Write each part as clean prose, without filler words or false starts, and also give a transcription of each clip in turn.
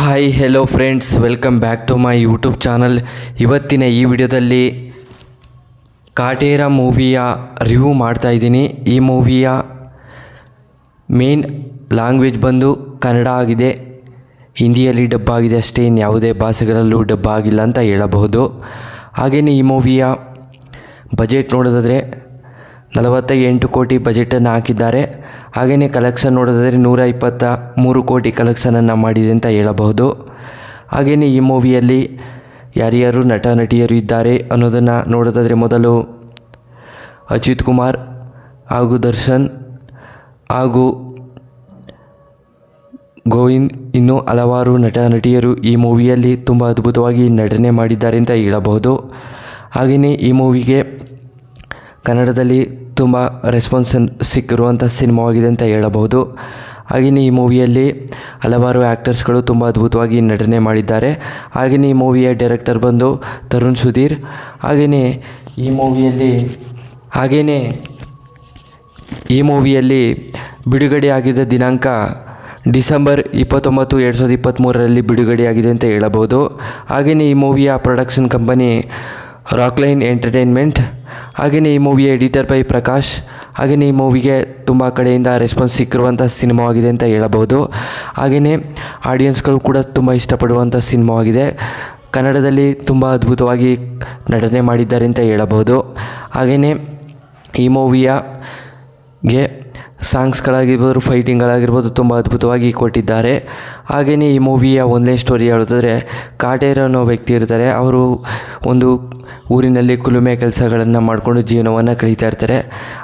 Hi hello friends, welcome back to my YouTube channel. ಇವತ್ತಿನ ಈ ವಿಡಿಯೋದಲ್ಲಿ ಕಾಟೇರ ಮೂವಿಯ ರಿವ್ಯೂ ಮಾಡ್ತಾಯಿದ್ದೀನಿ. ಈ ಮೂವಿಯ ಮೇನ್ ಲ್ಯಾಂಗ್ವೇಜ್ ಬಂದು ಕನ್ನಡ ಆಗಿದೆ. ಹಿಂದಿಯಲ್ಲಿ ಡಬ್ ಆಗಿದೆ ಅಷ್ಟೇ, ಇನ್ಯಾವುದೇ ಭಾಷೆಗಳಲ್ಲೂ ಡಬ್ ಆಗಿಲ್ಲ ಅಂತ ಹೇಳಬಹುದು. ಹಾಗೆಯೇ ಈ ಮೂವಿಯ ಬಜೆಟ್ ನೋಡೋದಾದರೆ 48 ಕೋಟಿ ಬಜೆಟನ್ನು ಹಾಕಿದ್ದಾರೆ. ಹಾಗೆಯೇ ಕಲೆಕ್ಷನ್ ನೋಡೋದಾದರೆ 123 ಕೋಟಿ ಕಲೆಕ್ಷನನ್ನು ಮಾಡಿದೆ ಅಂತ ಹೇಳಬಹುದು. ಹಾಗೆಯೇ ಈ ಮೂವಿಯಲ್ಲಿ ಯಾರ್ಯಾರು ನಟ ನಟಿಯರು ಇದ್ದಾರೆ ಅನ್ನೋದನ್ನು ನೋಡೋದಾದರೆ ಮೊದಲು ಅಜಿತ್ ಕುಮಾರ್ ಹಾಗೂ ದರ್ಶನ್ ಹಾಗೂ ಗೋವಿಂದ್, ಇನ್ನೂ ಹಲವಾರು ನಟ ನಟಿಯರು ಈ ಮೂವಿಯಲ್ಲಿ ತುಂಬ ಅದ್ಭುತವಾಗಿ ನಟನೆ ಮಾಡಿದ್ದಾರೆ ಅಂತ ಹೇಳಬಹುದು. ಹಾಗೆಯೇ ಈ ಮೂವಿಗೆ ಕನ್ನಡದಲ್ಲಿ ತುಂಬ ರೆಸ್ಪಾನ್ಸ್ ಸಿಕ್ಕಿರುವಂಥ ಸಿನಿಮಾವಾಗಿದೆ ಅಂತ ಹೇಳಬಹುದು. ಹಾಗೆಯೇ ಈ ಮೂವಿಯಲ್ಲಿ ಹಲವಾರು ಆ್ಯಕ್ಟರ್ಸ್ಗಳು ತುಂಬ ಅದ್ಭುತವಾಗಿ ನಟನೆ ಮಾಡಿದ್ದಾರೆ. ಹಾಗೆಯೇ ಈ ಮೂವಿಯ ಡೈರೆಕ್ಟರ್ ಬಂದು ತರುಣ್ ಸುಧೀರ್. ಹಾಗೆಯೇ ಈ ಮೂವಿಯಲ್ಲಿ ಬಿಡುಗಡೆಯಾಗಿದ್ದ ದಿನಾಂಕ ಡಿಸೆಂಬರ್ 29, 2023ರಲ್ಲಿ ಬಿಡುಗಡೆಯಾಗಿದೆ ಅಂತ ಹೇಳಬಹುದು. ಹಾಗೆಯೇ ಈ ಮೂವಿಯ ಪ್ರೊಡಕ್ಷನ್ ಕಂಪನಿ ರಾಕ್ಲೈನ್ ಎಂಟರ್ಟೈನ್ಮೆಂಟ್. ಹಾಗೆಯೇ ಈ ಮೂವಿಯ ಎಡಿಟರ್ ಬೈ ಪ್ರಕಾಶ್. ಹಾಗೆಯೇ ಈ ಮೂವಿಗೆ ತುಂಬ ಕಡೆಯಿಂದ ರೆಸ್ಪಾನ್ಸ್ ಸಿಕ್ಕಿರುವಂಥ ಸಿನಿಮಾವಾಗಿದೆ ಅಂತ ಹೇಳಬಹುದು. ಹಾಗೆಯೇ ಆಡಿಯನ್ಸ್ಗಳು ಕೂಡ ತುಂಬ ಇಷ್ಟಪಡುವಂಥ ಸಿನಿಮಾವಾಗಿದೆ. ಕನ್ನಡದಲ್ಲಿ ತುಂಬ ಅದ್ಭುತವಾಗಿ ನಟನೆ ಮಾಡಿದ್ದಾರೆ ಅಂತ ಹೇಳಬಹುದು. ಹಾಗೆಯೇ ಈ ಮೂವಿಗೆ ಸಾಂಗ್ಸ್ಗಳಾಗಿರ್ಬೋದು, ಫೈಟಿಂಗ್ಗಳಾಗಿರ್ಬೋದು ತುಂಬ ಅದ್ಭುತವಾಗಿ ಕೊಟ್ಟಿದ್ದಾರೆ. ಹಾಗೆಯೇ ಈ ಮೂವಿಯ ಒಂದೇ ಸ್ಟೋರಿ ಹೇಳೋದಾದರೆ, ಕಾಟೇರ ಅನ್ನೋ ವ್ಯಕ್ತಿ ಇರ್ತಾರೆ. ಅವರು ಒಂದು ಊರಿನಲ್ಲಿ ಕುಲುಮೆ ಕೆಲಸಗಳನ್ನು ಮಾಡಿಕೊಂಡು ಜೀವನವನ್ನು ಕಳೀತಾ ಇರ್ತಾರೆ.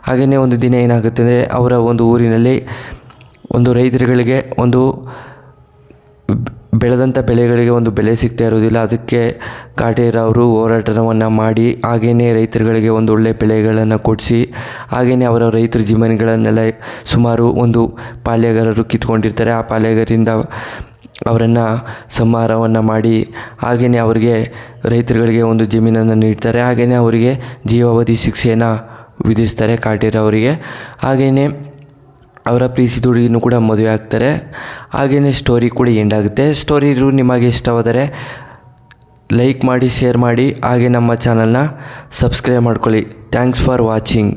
ಹಾಗೆಯೇ ಒಂದು ದಿನ ಏನಾಗುತ್ತೆ ಅಂದರೆ, ಅವರ ಒಂದು ಊರಿನಲ್ಲಿ ಒಂದು ರೈತರುಗಳಿಗೆ ಒಂದು ಬೆಳೆದಂಥ ಬೆಳೆಗಳಿಗೆ ಒಂದು ಬೆಲೆ ಸಿಗ್ತಾ ಇರೋದಿಲ್ಲ. ಅದಕ್ಕೆ ಕಾಟೇರ ಅವರು ಹೋರಾಟವನ್ನು ಮಾಡಿ ಹಾಗೆಯೇ ರೈತರುಗಳಿಗೆ ಒಂದು ಒಳ್ಳೆಯ ಬೆಳೆಗಳನ್ನು ಕೊಡಿಸಿ, ಹಾಗೆಯೇ ಅವರ ರೈತರ ಜಮೀನುಗಳನ್ನೆಲ್ಲ ಸುಮಾರು ಒಂದು ಪಾಳ್ಯಗಾರರು ಕಿತ್ಕೊಂಡಿರ್ತಾರೆ. ಆ ಪಾಳ್ಯಗಾರರಿಂದ ಅವರನ್ನು ಸಂಹಾರವನ್ನು ಮಾಡಿ ಹಾಗೆಯೇ ಅವರಿಗೆ ರೈತರುಗಳಿಗೆ ಒಂದು ಜಮೀನನ್ನು ನೀಡ್ತಾರೆ. ಹಾಗೆಯೇ ಅವರಿಗೆ ಜೀವಾವಧಿ ಶಿಕ್ಷೆಯನ್ನು ವಿಧಿಸ್ತಾರೆ ಕಾಟೇರ ಅವರಿಗೆ. ಹಾಗೆಯೇ ಅವರ ಪ್ರೀತಿ ಹುಡುಗಿನೂ ಕೂಡ ಮದುವೆ ಆಗ್ತಾರೆ. ಹಾಗೆಯೇ ಸ್ಟೋರಿ ಕೂಡ ಎಂಡ್ ಆಗುತ್ತೆ. ಸ್ಟೋರಿ ನಿಮಗೆ ಇಷ್ಟವಾದರೆ ಲೈಕ್ ಮಾಡಿ, ಶೇರ್ ಮಾಡಿ, ಹಾಗೆ ನಮ್ಮ ಚಾನಲ್ನ ಸಬ್ಸ್ಕ್ರೈಬ್ ಮಾಡ್ಕೊಳ್ಳಿ. Thanks for watching.